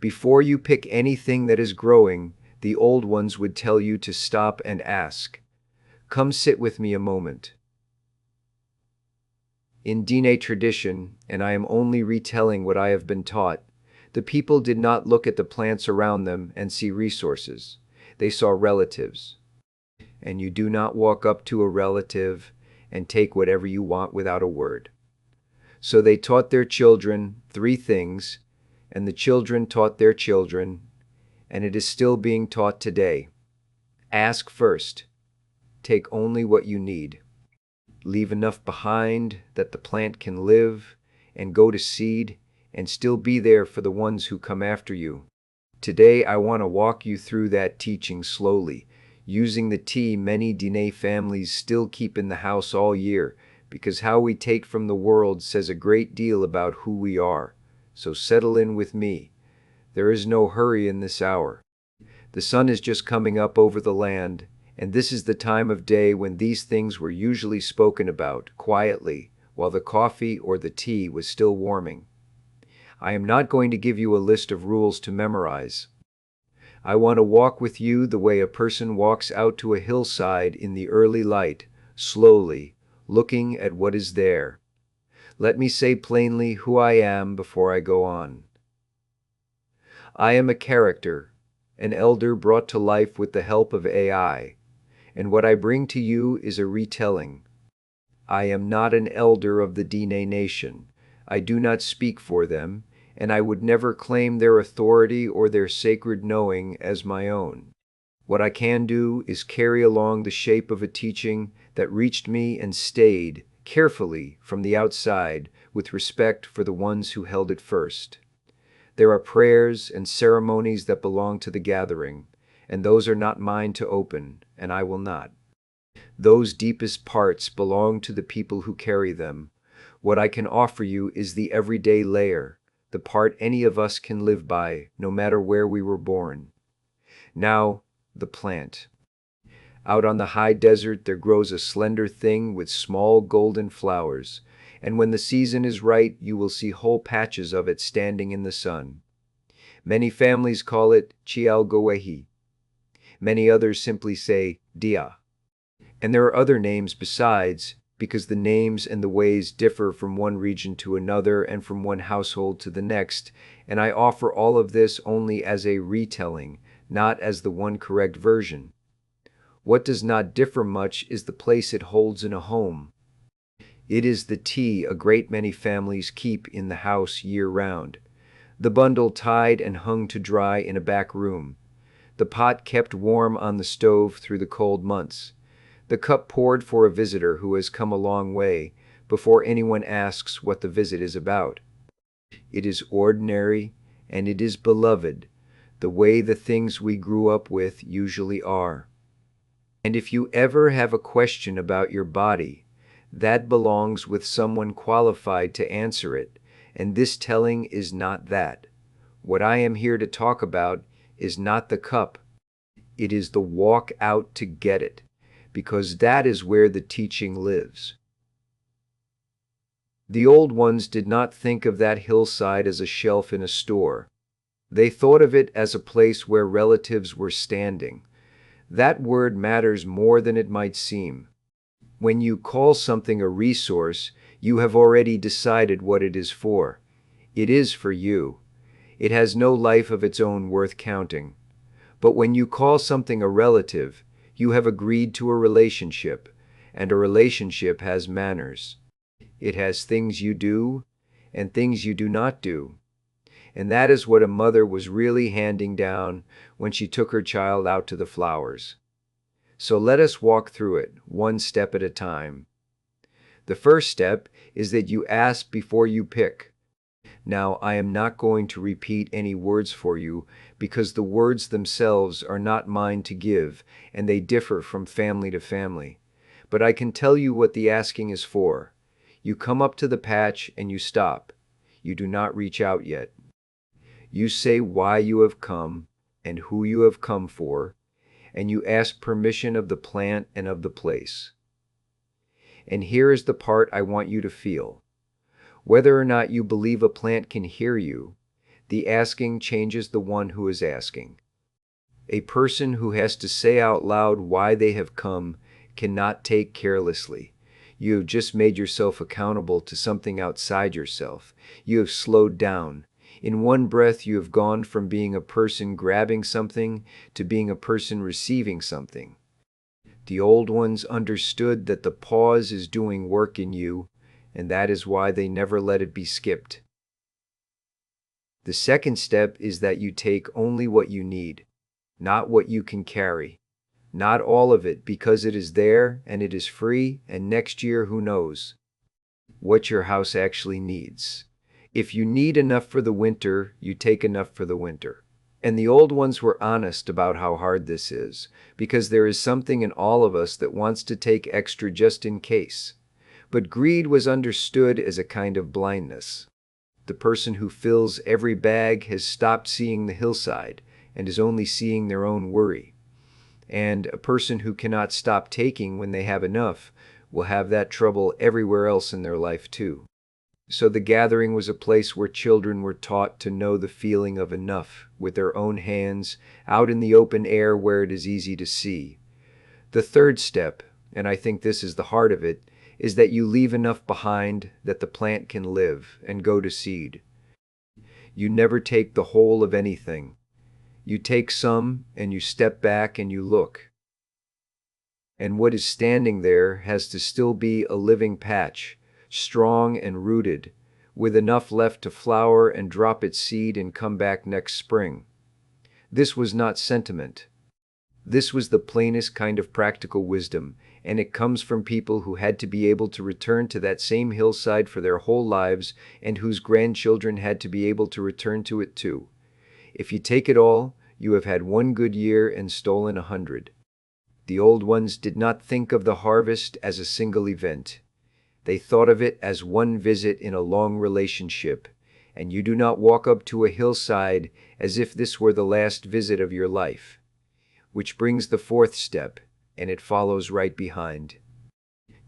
Before you pick anything that is growing, the old ones would tell you to stop and ask, "Come sit with me a moment." In Diné tradition, and I am only retelling what I have been taught, the people did not look at the plants around them and see resources. They saw relatives. And you do not walk up to a relative and take whatever you want without a word. So they taught their children 3 things, and the children taught their children, and it is still being taught today. Ask first. Take only what you need. Leave enough behind that the plant can live and go to seed and still be there for the ones who come after you. Today I want to walk you through that teaching slowly, using the tea many Diné families still keep in the house all year, because how we take from the world says a great deal about who we are. So settle in with me. There is no hurry in this hour. The sun is just coming up over the land, and this is the time of day when these things were usually spoken about, quietly, while the coffee or the tea was still warming. I am not going to give you a list of rules to memorize. I want to walk with you the way a person walks out to a hillside in the early light, slowly, looking at what is there. Let me say plainly who I am before I go on. I am a character, an elder brought to life with the help of AI, and what I bring to you is a retelling. I am not an elder of the Diné nation. I do not speak for them, and I would never claim their authority or their sacred knowing as my own. What I can do is carry along the shape of a teaching that reached me and stayed, carefully, from the outside, with respect for the ones who held it first. There are prayers and ceremonies that belong to the gathering, and those are not mine to open, and I will not. Those deepest parts belong to the people who carry them. What I can offer you is the everyday layer, the part any of us can live by, no matter where we were born. Now, the plant. Out on the high desert there grows a slender thing with small golden flowers, and when the season is right, you will see whole patches of it standing in the sun. Many families call it chialgowehi. Many others simply say dia. And there are other names besides, because the names and the ways differ from one region to another and from one household to the next, and I offer all of this only as a retelling, not as the one correct version. What does not differ much is the place it holds in a home. It is the tea a great many families keep in the house year-round, the bundle tied and hung to dry in a back room, the pot kept warm on the stove through the cold months, the cup poured for a visitor who has come a long way, before anyone asks what the visit is about. It is ordinary, and it is beloved, the way the things we grew up with usually are. And if you ever have a question about your body, that belongs with someone qualified to answer it, and this telling is not that. What I am here to talk about is not the cup. It is the walk out to get it, because that is where the teaching lives. The old ones did not think of that hillside as a shelf in a store. They thought of it as a place where relatives were standing. That word matters more than it might seem. When you call something a resource, you have already decided what it is for. It is for you. It has no life of its own worth counting. But when you call something a relative, you have agreed to a relationship, and a relationship has manners. It has things you do and things you do not do. And that is what a mother was really handing down when she took her child out to the flowers. So let us walk through it, one step at a time. The first step is that you ask before you pick. Now, I am not going to repeat any words for you, because the words themselves are not mine to give, and they differ from family to family. But I can tell you what the asking is for. You come up to the patch and you stop. You do not reach out yet. You say why you have come and who you have come for, and you ask permission of the plant and of the place. And here is the part I want you to feel. Whether or not you believe a plant can hear you, The asking changes the one who is asking. A person who has to say out loud why they have come cannot take carelessly. You have just made yourself accountable to something outside yourself. You have slowed down. In one breath, you have gone from being a person grabbing something to being a person receiving something. The old ones understood that the pause is doing work in you, and that is why they never let it be skipped. The second step is that you take only what you need, not what you can carry. Not all of it, because it is there and it is free, and next year who knows what your house actually needs. If you need enough for the winter, you take enough for the winter. And the old ones were honest about how hard this is, because there is something in all of us that wants to take extra just in case. But greed was understood as a kind of blindness. The person who fills every bag has stopped seeing the hillside and is only seeing their own worry. And a person who cannot stop taking when they have enough will have that trouble everywhere else in their life too. So the gathering was a place where children were taught to know the feeling of enough with their own hands, out in the open air where it is easy to see. The third step, and I think this is the heart of it, is that you leave enough behind that the plant can live and go to seed. You never take the whole of anything. You take some and you step back and you look. And what is standing there has to still be a living patch, strong and rooted, with enough left to flower and drop its seed and come back next spring. This was not sentiment. This was the plainest kind of practical wisdom, and it comes from people who had to be able to return to that same hillside for their whole lives and whose grandchildren had to be able to return to it too. If you take it all, you have had one good year and stolen 100. The old ones did not think of the harvest as a single event. They thought of it as one visit in a long relationship, and you do not walk up to a hillside as if this were the last visit of your life. Which brings the fourth step, and it follows right behind.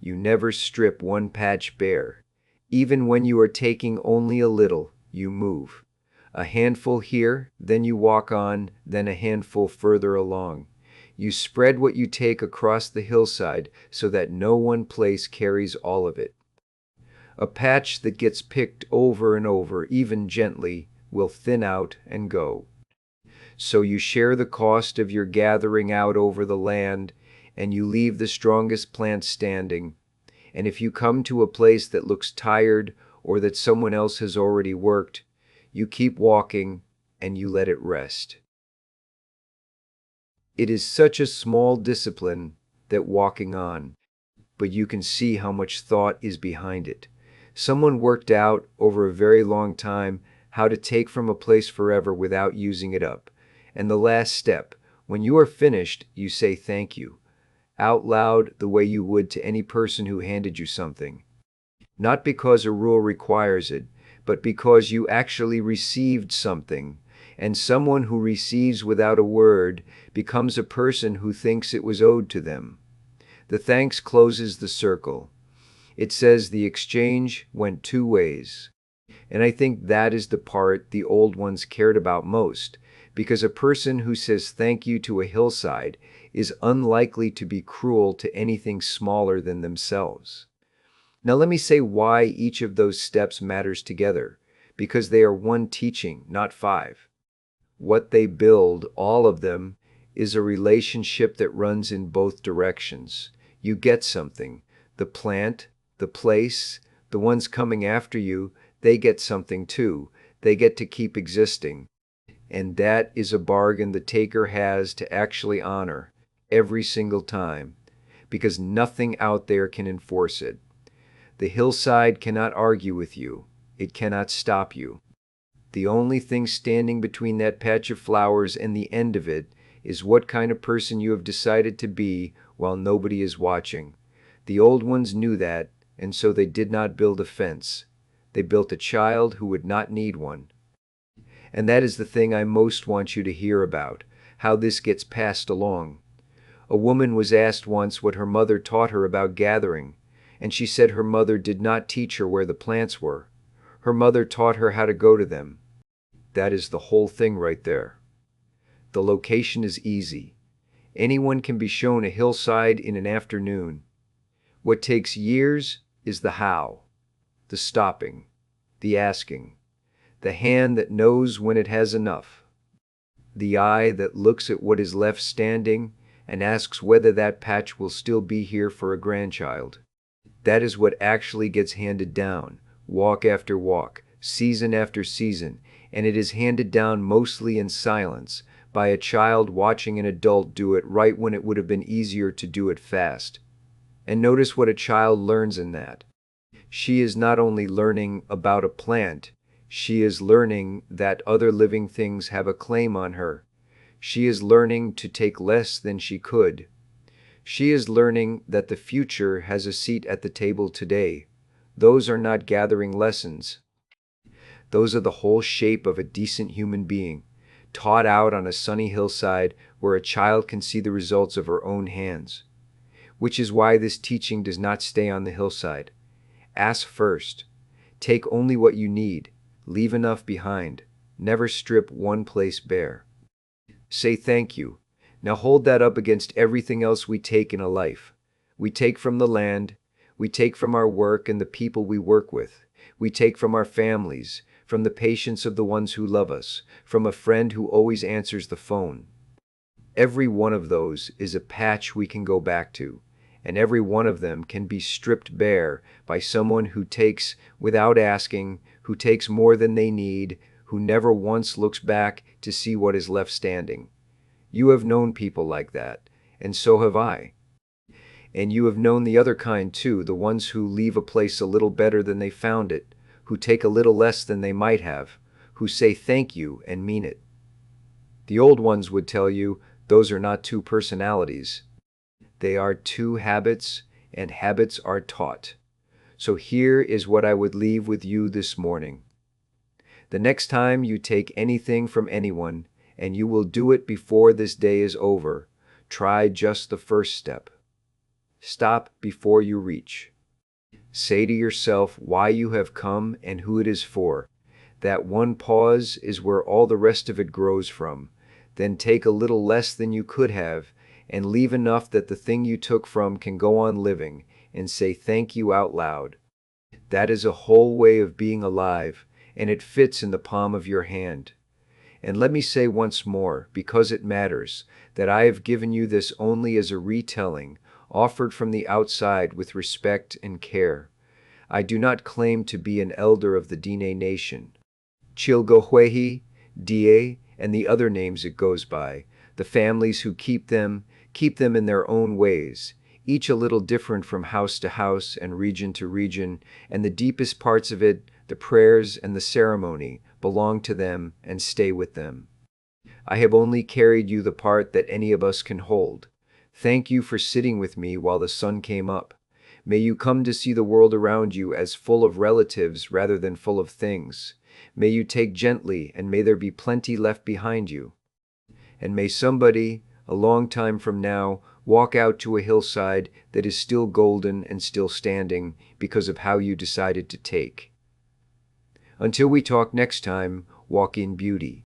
You never strip one patch bare. Even when you are taking only a little, you move. A handful here, then you walk on, then a handful further along. You spread what you take across the hillside so that no one place carries all of it. A patch that gets picked over and over, even gently, will thin out and go. So you share the cost of your gathering out over the land, and you leave the strongest plant standing. And if you come to a place that looks tired or that someone else has already worked, you keep walking and you let it rest. It is such a small discipline, that walking on, but you can see how much thought is behind it. Someone worked out over a very long time how to take from a place forever without using it up. And the last step, when you are finished, you say thank you, out loud the way you would to any person who handed you something. Not because a rule requires it, but because you actually received something, and someone who receives without a word becomes a person who thinks it was owed to them. The thanks closes the circle. It says the exchange went two ways. And I think that is the part the old ones cared about most, because a person who says thank you to a hillside is unlikely to be cruel to anything smaller than themselves. Now let me say why each of those steps matters together, because they are one teaching, not five. What they build, all of them, is a relationship that runs in both directions. You get something. The plant, the place, the ones coming after you, they get something too. They get to keep existing. And that is a bargain the taker has to actually honor every single time, because nothing out there can enforce it. The hillside cannot argue with you. It cannot stop you. The only thing standing between that patch of flowers and the end of it is what kind of person you have decided to be while nobody is watching. The old ones knew that, and so they did not build a fence. They built a child who would not need one. And that is the thing I most want you to hear about, how this gets passed along. A woman was asked once what her mother taught her about gathering, and she said her mother did not teach her where the plants were. Her mother taught her how to go to them. That is the whole thing right there. The location is easy. Anyone can be shown a hillside in an afternoon. What takes years is the how, the stopping, the asking, the hand that knows when it has enough, the eye that looks at what is left standing and asks whether that patch will still be here for a grandchild. That is what actually gets handed down, walk after walk, season after season, and it is handed down mostly in silence, by a child watching an adult do it right when it would have been easier to do it fast. And notice what a child learns in that. She is not only learning about a plant, she is learning that other living things have a claim on her. She is learning to take less than she could. She is learning that the future has a seat at the table today. Those are not gathering lessons. Those are the whole shape of a decent human being, taught out on a sunny hillside where a child can see the results of her own hands. Which is why this teaching does not stay on the hillside. Ask first. Take only what you need. Leave enough behind. Never strip one place bare. Say thank you. Now hold that up against everything else we take in a life. We take from the land. We take from our work and the people we work with. We take from our families, from the patience of the ones who love us, from a friend who always answers the phone. Every one of those is a patch we can go back to, and every one of them can be stripped bare by someone who takes without asking, who takes more than they need, who never once looks back to see what is left standing. You have known people like that, and so have I. And you have known the other kind too, the ones who leave a place a little better than they found it, who take a little less than they might have, who say thank you and mean it. The old ones would tell you those are not two personalities. They are two habits, and habits are taught. So here is what I would leave with you this morning. The next time you take anything from anyone, and you will do it before this day is over, try just the first step. Stop before you reach. Say to yourself why you have come and who it is for. That one pause is where all the rest of it grows from. Then take a little less than you could have, and leave enough that the thing you took from can go on living, and say thank you out loud. That is a whole way of being alive, and it fits in the palm of your hand. And let me say once more, because it matters, that I have given you this only as a retelling, offered from the outside with respect and care. I do not claim to be an elder of the Diné nation. Chilgohuehi, Die, and the other names it goes by, the families who keep them in their own ways, each a little different from house to house and region to region, and the deepest parts of it, the prayers and the ceremony, belong to them and stay with them. I have only carried you the part that any of us can hold. Thank you for sitting with me while the sun came up. May you come to see the world around you as full of relatives rather than full of things. May you take gently, and may there be plenty left behind you. And may somebody, a long time from now, walk out to a hillside that is still golden and still standing because of how you decided to take. Until we talk next time, walk in beauty.